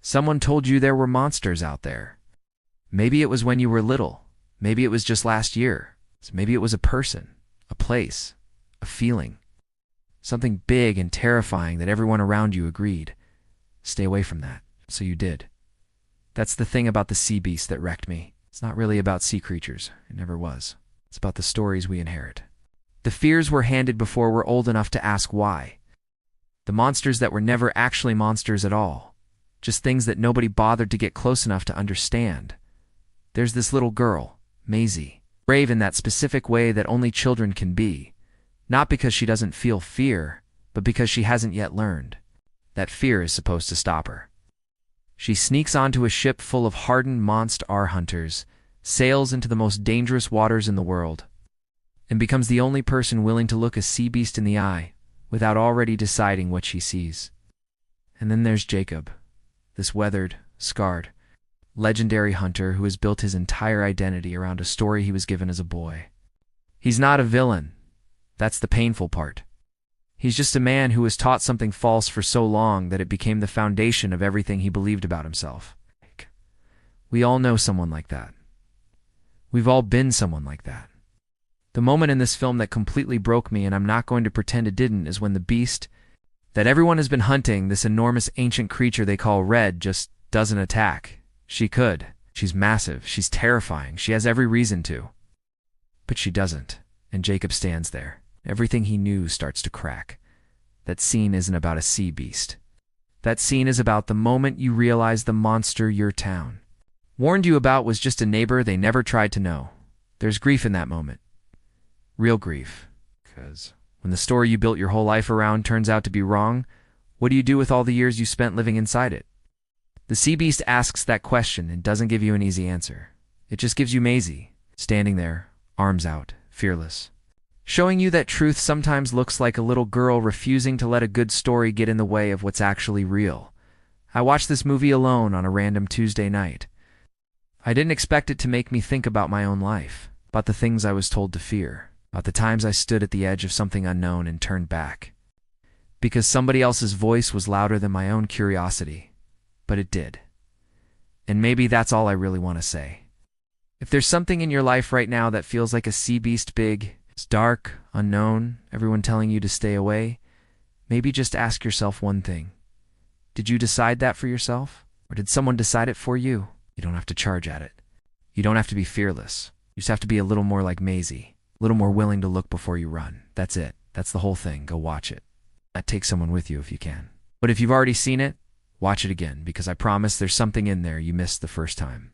Someone told you there were monsters out there. Maybe it was when you were little. Maybe it was just last year. Maybe it was a person, a place, a feeling. Something big and terrifying that everyone around you agreed. Stay away from that. So you did. That's the thing about the sea beast that wrecked me. It's not really about sea creatures. It never was. It's about the stories we inherit. The fears we're handed before we're old enough to ask why. The monsters that were never actually monsters at all. Just things that nobody bothered to get close enough to understand. There's this little girl, Maisie, brave in that specific way that only children can be. Not because she doesn't feel fear, but because she hasn't yet learned. That fear is supposed to stop her. She sneaks onto a ship full of hardened monster hunters, sails into the most dangerous waters in the world, and becomes the only person willing to look a sea beast in the eye without already deciding what she sees. And then there's Jacob, this weathered, scarred, legendary hunter who has built his entire identity around a story he was given as a boy. He's not a villain. That's the painful part. He's just a man who was taught something false for so long that it became the foundation of everything he believed about himself. We all know someone like that. We've all been someone like that. The moment in this film that completely broke me, and I'm not going to pretend it didn't, is when the beast that everyone has been hunting, this enormous ancient creature they call Red, just doesn't attack. She could. She's massive. She's terrifying. She has every reason to. But she doesn't. And Jacob stands there. Everything he knew starts to crack. That scene isn't about a sea beast. That scene is about the moment you realize the monster your town warned you about was just a neighbor they never tried to know. There's grief in that moment. Real grief. Because when the story you built your whole life around turns out to be wrong, what do you do with all the years you spent living inside it? The sea beast asks that question and doesn't give you an easy answer. It just gives you Maisie, standing there, arms out, fearless, showing you that truth sometimes looks like a little girl refusing to let a good story get in the way of what's actually real. I watched this movie alone on a random Tuesday night. I didn't expect it to make me think about my own life, about the things I was told to fear, about the times I stood at the edge of something unknown and turned back. Because somebody else's voice was louder than my own curiosity. But it did. And maybe that's all I really want to say. If there's something in your life right now that feels like a sea beast big, it's dark, unknown, everyone telling you to stay away, maybe just ask yourself one thing. Did you decide that for yourself? Or did someone decide it for you? You don't have to charge at it. You don't have to be fearless. You just have to be a little more like Maisie, a little more willing to look before you run. That's it. That's the whole thing. Go watch it. Take someone with you if you can. But if you've already seen it, watch it again, because I promise there's something in there you missed the first time.